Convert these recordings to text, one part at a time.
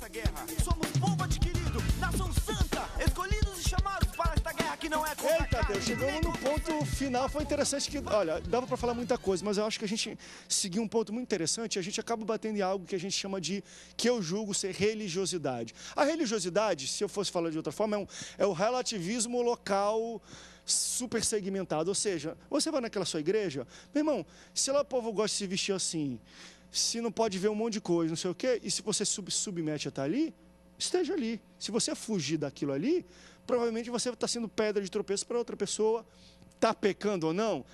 guerra. Somos povo adquirido, nação santa, escolhidos e chamados para esta guerra que não é contra a Eita, carne, Deus, chegamos no ponto final, foi interessante que, olha, dava para falar muita coisa, mas eu acho que a gente seguiu um ponto muito interessante, a gente acaba batendo em algo que a gente chama de, que eu julgo ser religiosidade. A religiosidade, se eu fosse falar de outra forma, é o relativismo local super segmentado, ou seja, você vai naquela sua igreja, meu irmão, se lá o povo gosta de se vestir assim, se não pode ver um monte de coisa, não sei o quê, e se você submete a estar ali, esteja ali. Se você fugir daquilo ali, provavelmente você está sendo pedra de tropeço para outra pessoa, está pecando ou não.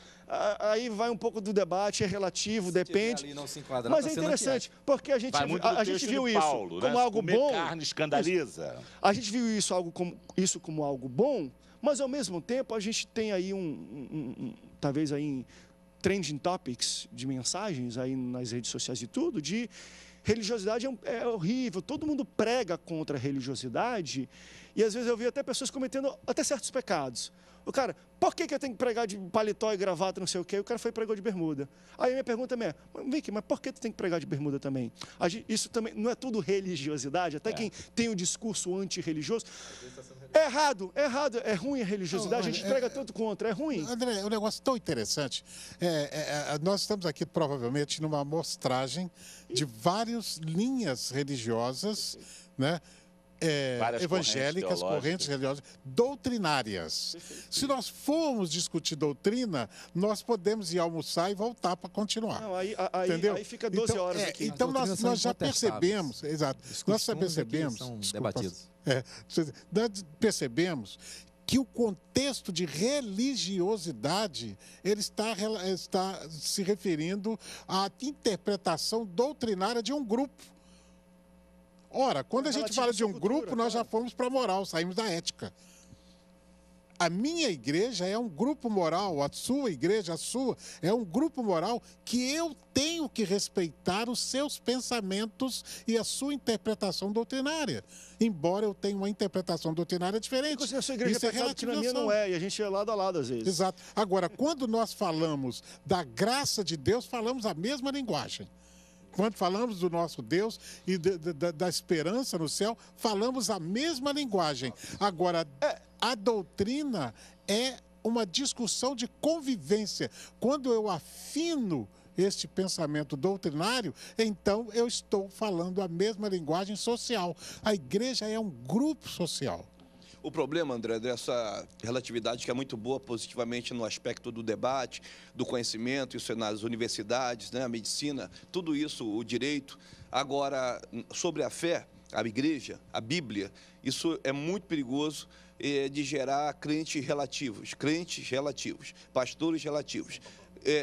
Aí vai um pouco do debate, é relativo, depende. Ali não se enquadra, mas tá é sendo interessante, porque a gente viu isso Paulo, como né? algo Comer bom. carne escandaliza. A gente viu isso como algo bom, mas ao mesmo tempo a gente tem aí talvez aí trending topics de mensagens aí nas redes sociais e tudo, de religiosidade é horrível, todo mundo prega contra a religiosidade, e às vezes eu vi até pessoas cometendo até certos pecados. O cara, por que eu tenho que pregar de paletó e gravata, não sei o quê? O cara foi e pregou de bermuda. Aí a minha pergunta é, Vicky, mas por que tu tem que pregar de bermuda também? Isso também não é tudo religiosidade, até quem tem o discurso antirreligioso. É errado, é ruim a religiosidade, a gente prega tanto contra, é ruim. André, é um negócio tão interessante. Nós estamos aqui provavelmente numa amostragem de várias linhas religiosas, né? Evangélicas, correntes religiosas, doutrinárias. Se nós formos discutir doutrina, nós podemos ir almoçar e voltar para continuar. Não, entendeu? Aí fica 12 horas aqui. Então nós já percebemos, exato, nós já percebemos, são debatidos. Nós percebemos que o contexto de religiosidade ele está se referindo à interpretação doutrinária de um grupo. Ora, quando a gente fala de um grupo, nós já fomos para a moral, saímos da ética. A minha igreja é um grupo moral, a sua igreja, a sua, é um grupo moral que eu tenho que respeitar os seus pensamentos e a sua interpretação doutrinária. Embora eu tenha uma interpretação doutrinária diferente. Se a sua igreja é pecado, que na minha não é, e a gente é lado a lado às vezes. Exato. Agora, quando nós falamos da graça de Deus, falamos a mesma linguagem. Quando falamos do nosso Deus e da esperança no céu, falamos a mesma linguagem. Agora, a doutrina é uma discussão de convivência. Quando eu afino este pensamento doutrinário, então eu estou falando a mesma linguagem social. A igreja é um grupo social. O problema, André, dessa relatividade que é muito boa positivamente no aspecto do debate, do conhecimento, isso é nas universidades, né, a medicina, tudo isso, o direito. Agora, sobre a fé, a igreja, a Bíblia, isso é muito perigoso de gerar crentes relativos, pastores relativos.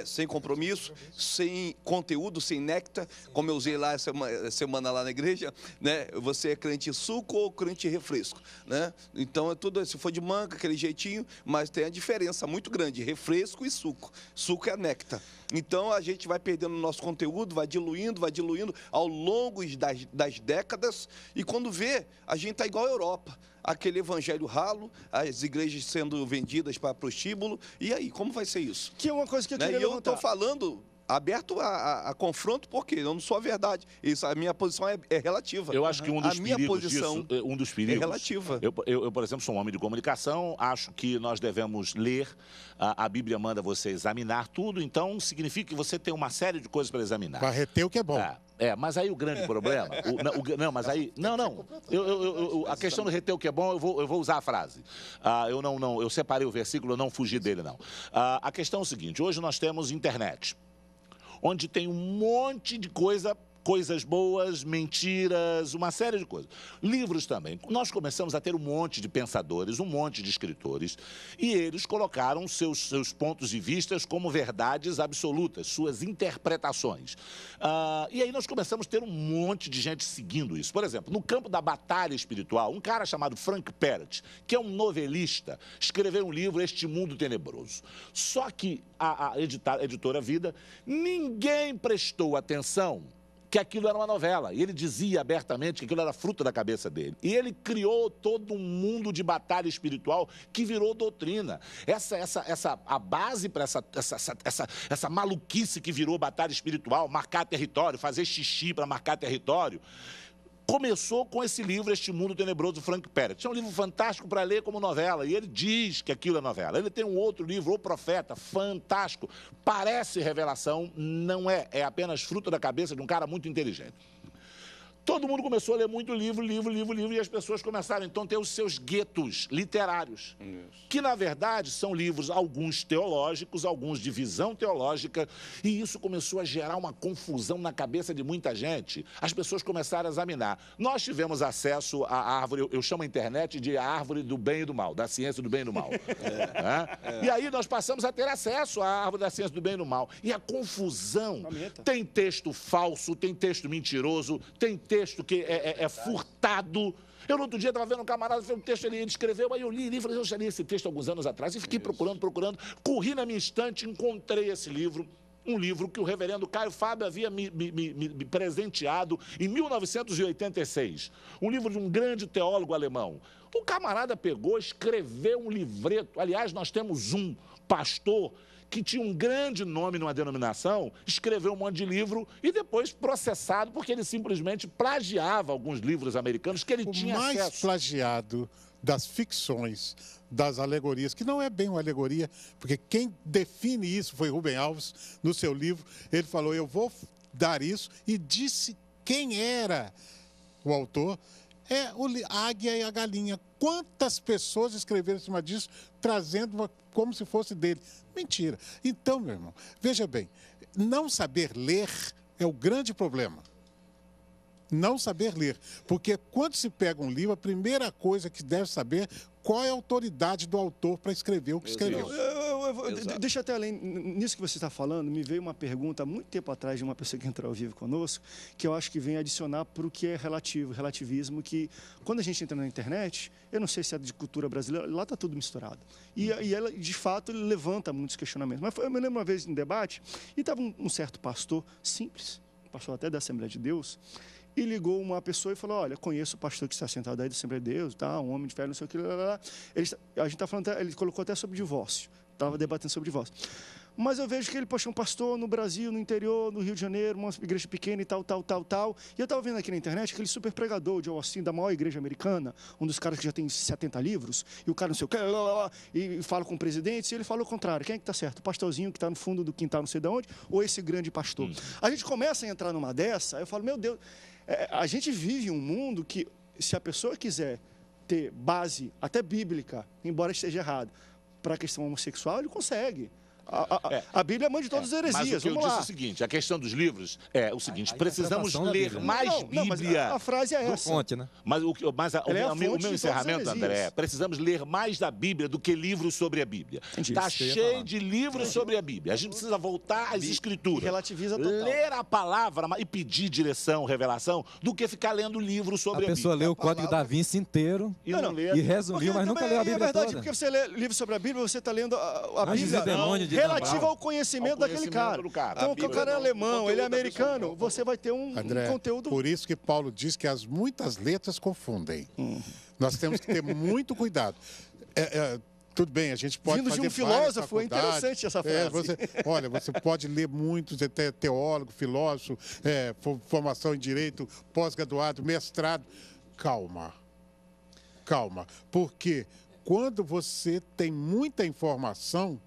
Sem compromisso, sem conteúdo, sem néctar, como eu usei lá essa semana lá na igreja, né? Você é crente suco ou crente refresco, né? Então é tudo, se for de manga, aquele jeitinho, mas tem a diferença muito grande, refresco e suco. Suco é néctar. Então a gente vai perdendo o nosso conteúdo, vai diluindo ao longo das décadas, e quando vê, a gente está igual à Europa. Aquele evangelho ralo, as igrejas sendo vendidas para prostíbulo, e aí, como vai ser isso? Que é uma coisa que eu queria levantar. E eu levantar. estou falando aberto a confronto, porque eu não sou a verdade. Isso, a minha posição é relativa. Eu acho que um dos perigos é relativa. Eu, por exemplo, sou um homem de comunicação, acho que nós devemos ler, a Bíblia manda você examinar tudo, então significa que você tem uma série de coisas para examinar. Para reter o que é bom. Mas aí o grande problema... a questão do reter o que é bom, eu vou usar a frase. Eu separei o versículo, eu não fugi dele, não. A questão é o seguinte, hoje nós temos internet, onde tem um monte de coisas boas, mentiras, uma série de coisas. Livros também. Nós começamos a ter um monte de pensadores, um monte de escritores, e eles colocaram seus pontos de vista como verdades absolutas, suas interpretações. E aí nós começamos a ter um monte de gente seguindo isso. Por exemplo, no campo da batalha espiritual, um cara chamado Frank Perret, que é um novelista, escreveu um livro, Este Mundo Tenebroso. Só que a editora Vida, ninguém prestou atenção que aquilo era uma novela. E ele dizia abertamente que aquilo era fruto da cabeça dele. E ele criou todo um mundo de batalha espiritual que virou doutrina. A base para essa maluquice que virou batalha espiritual, marcar território, fazer xixi para marcar território, começou com esse livro, Este Mundo Tenebroso, do Frank Peretz. É um livro fantástico para ler como novela, e ele diz que aquilo é novela. Ele tem um outro livro, O Profeta, fantástico. Parece revelação, não é. É apenas fruto da cabeça de um cara muito inteligente. Todo mundo começou a ler muito livro, e as pessoas começaram, então, a ter os seus guetos literários, que, na verdade, são livros, alguns teológicos, alguns de visão teológica, e isso começou a gerar uma confusão na cabeça de muita gente. As pessoas começaram a examinar. Nós tivemos acesso à árvore, eu chamo a internet de a árvore do bem e do mal, da ciência do bem e do mal. E aí nós passamos a ter acesso à árvore da ciência do bem e do mal. E a confusão, tem texto falso, tem texto mentiroso, tem texto que é furtado. Eu, no outro dia, estava vendo um camarada, fez um texto, ele escreveu, aí eu li, falei, eu já li esse texto alguns anos atrás, e fiquei procurando, corri na minha estante, encontrei esse livro, um livro que o reverendo Caio Fábio havia me presenteado em 1986, um livro de um grande teólogo alemão. O camarada pegou, escreveu um livreto, aliás, nós temos um pastor que tinha um grande nome numa denominação, escreveu um monte de livro e depois processado porque ele simplesmente plagiava alguns livros americanos que ele tinha acesso. O mais plagiado das ficções, das alegorias, que não é bem uma alegoria, porque quem define isso foi Rubem Alves, no seu livro. Ele falou, eu vou dar isso, e disse quem era o autor. É a Águia e a Galinha. Quantas pessoas escreveram em cima disso, trazendo como se fosse dele? Mentira. Então, meu irmão, veja bem, não saber ler é o grande problema. Não saber ler. Porque quando se pega um livro, a primeira coisa que deve saber qual é a autoridade do autor para escrever o que escreveu. Deixa até além, nisso que você está falando, me veio uma pergunta há muito tempo atrás de uma pessoa que entrou ao vivo conosco, que eu acho que vem adicionar para o que é relativismo, que quando a gente entra na internet, eu não sei se é de cultura brasileira, lá está tudo misturado. E ela, de fato, levanta muitos questionamentos. Mas eu me lembro uma vez em debate, e estava um certo pastor simples, pastor até da Assembleia de Deus, e ligou uma pessoa e falou, olha, conheço o pastor que está sentado aí da Assembleia de Deus, tá, um homem de fé, não sei o que, a gente está falando, ele colocou até sobre divórcio, estava debatendo sobre divórcio. Mas eu vejo que ele, poxa, um pastor no Brasil, no interior, no Rio de Janeiro, uma igreja pequena e tal. E eu estava vendo aqui na internet aquele super pregador de Austin, da maior igreja americana, um dos caras que já tem 70 livros, e o cara não sei o que, e fala com o presidente, e ele fala o contrário. Quem é que está certo? O pastorzinho que está no fundo do quintal, não sei de onde, ou esse grande pastor? A gente começa a entrar numa dessa, aí eu falo, meu Deus, a gente vive um mundo que, se a pessoa quiser ter base, até bíblica, embora esteja errado, para a questão homossexual, ele consegue. A Bíblia é a mãe de todas as heresias. Mas o que eu disse é o seguinte, a questão dos livros é o seguinte, precisamos ler mais Bíblia. A frase é essa. Fonte, né? Mas o meu encerramento, André, precisamos ler mais da Bíblia do que livros sobre a Bíblia. Está cheio de livros sobre a Bíblia. A gente precisa voltar às Escrituras. E relativiza total. Ler a palavra e pedir direção, revelação, do que ficar lendo livros sobre a Bíblia. A pessoa lê o Código da Vinci inteiro e resumiu, mas nunca leu a Bíblia toda. É verdade, porque você lê livros sobre a Bíblia, você está lendo a Bíblia relativo ao conhecimento daquele cara. Então, o cara é alemão, ele é americano, você vai ter um conteúdo... Por isso que Paulo diz que as muitas letras confundem. Nós temos que ter muito cuidado. Tudo bem, a gente pode Vindo fazer de um filósofo, é interessante essa frase. Você pode ler muito, você é teólogo, filósofo, formação em direito, pós-graduado, mestrado. Calma. Porque quando você tem muita informação,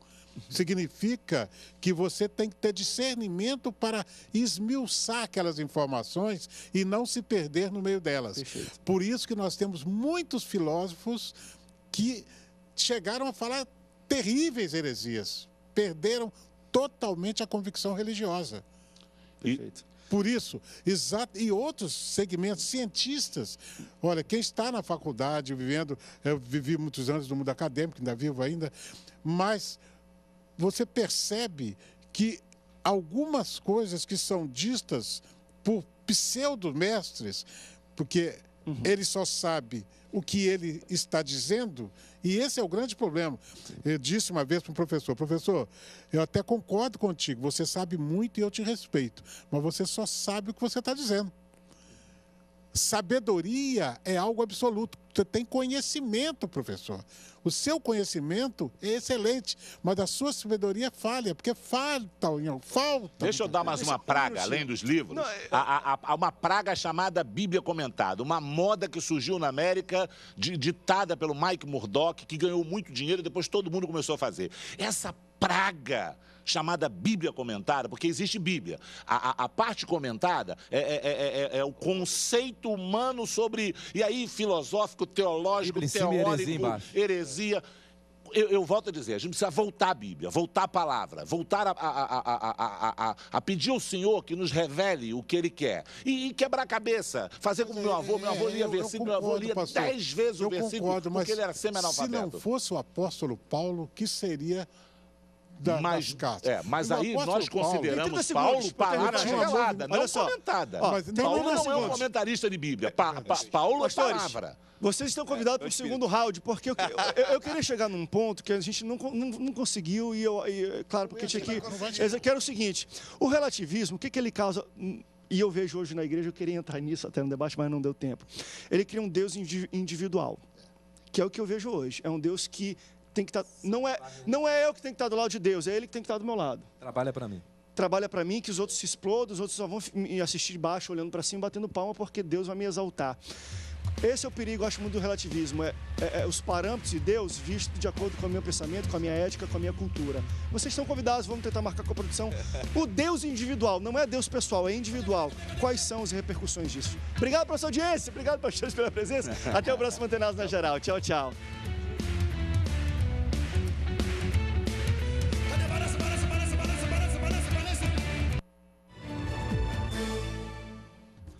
significa que você tem que ter discernimento para esmiuçar aquelas informações e não se perder no meio delas. Perfeito. Por isso que nós temos muitos filósofos que chegaram a falar terríveis heresias, perderam totalmente a convicção religiosa. Perfeito. Por isso, e outros segmentos, cientistas. Olha, quem está na faculdade, eu vivi muitos anos no mundo acadêmico, ainda vivo ainda, mas você percebe que algumas coisas que são ditas por pseudo-mestres, porque ele só sabe o que ele está dizendo, e esse é o grande problema. Eu disse uma vez para um professor, eu até concordo contigo, você sabe muito e eu te respeito, mas você só sabe o que você está dizendo. Sabedoria é algo absoluto. Você tem conhecimento, professor. O seu conhecimento é excelente, mas a sua sabedoria falha, porque falta. Deixa eu dar mais uma praga, além dos livros. Há uma praga chamada Bíblia Comentada, uma moda que surgiu na América, ditada pelo Mike Murdock, que ganhou muito dinheiro e depois todo mundo começou a fazer. Essa praga chamada Bíblia Comentada, porque existe Bíblia. A parte comentada é o conceito humano sobre, e aí filosófico, teológico, teórico, heresia. Eu volto a dizer, a gente precisa voltar à Bíblia, voltar à palavra, voltar a pedir ao Senhor que nos revele o que Ele quer. E quebrar a cabeça, fazer como meu avô lia versículo, meu avô lia 10 vezes o versículo, porque ele era semi-analfabeto. Se não fosse o apóstolo Paulo, que seria... Mas aí nós consideramos Paulo palavra revelada, não comentada. Paulo não é um comentarista de Bíblia. Paulo é palavra. Vocês estão convidados para o segundo round, porque eu queria chegar num ponto que a gente não conseguiu, claro, porque tinha que... Que era o seguinte, o relativismo, o que ele causa... E eu vejo hoje na igreja, eu queria entrar nisso até no debate, mas não deu tempo. Ele cria um Deus individual, que é o que eu vejo hoje. É um Deus que tem que estar... Não é eu que tenho que estar do lado de Deus, é Ele que tem que estar do meu lado. Trabalha para mim. Trabalha para mim, que os outros se explodam, os outros só vão me assistir de baixo, olhando para cima, batendo palma, porque Deus vai me exaltar. Esse é o perigo, eu acho, muito do relativismo. Os parâmetros de Deus vistos de acordo com o meu pensamento, com a minha ética, com a minha cultura. Vocês estão convidados, vamos tentar marcar com a produção. O Deus individual, não é Deus pessoal, é individual. Quais são as repercussões disso? Obrigado pela sua audiência, obrigado, pastores, pela presença. Até o próximo Antenados na Geral. Tchau, tchau.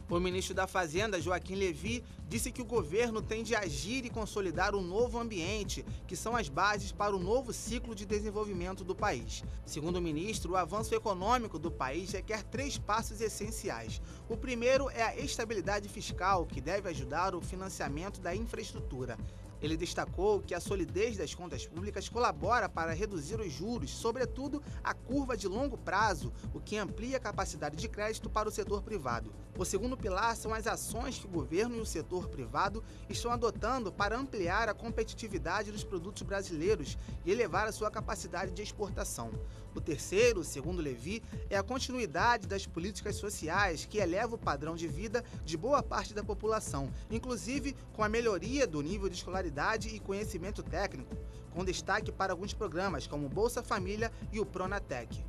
O ministro da Fazenda, Joaquim Levy, disse que o governo tem de agir e consolidar um novo ambiente, que são as bases para o novo ciclo de desenvolvimento do país. Segundo o ministro, o avanço econômico do país requer 3 passos essenciais. O primeiro é a estabilidade fiscal, que deve ajudar o financiamento da infraestrutura. Ele destacou que a solidez das contas públicas colabora para reduzir os juros, sobretudo a curva de longo prazo, o que amplia a capacidade de crédito para o setor privado. O segundo pilar são as ações que o governo e o setor privado estão adotando para ampliar a competitividade dos produtos brasileiros e elevar a sua capacidade de exportação. O terceiro, segundo Levy, é a continuidade das políticas sociais que eleva o padrão de vida de boa parte da população, inclusive com a melhoria do nível de escolaridade e conhecimento técnico, com destaque para alguns programas como Bolsa Família e o Pronatec.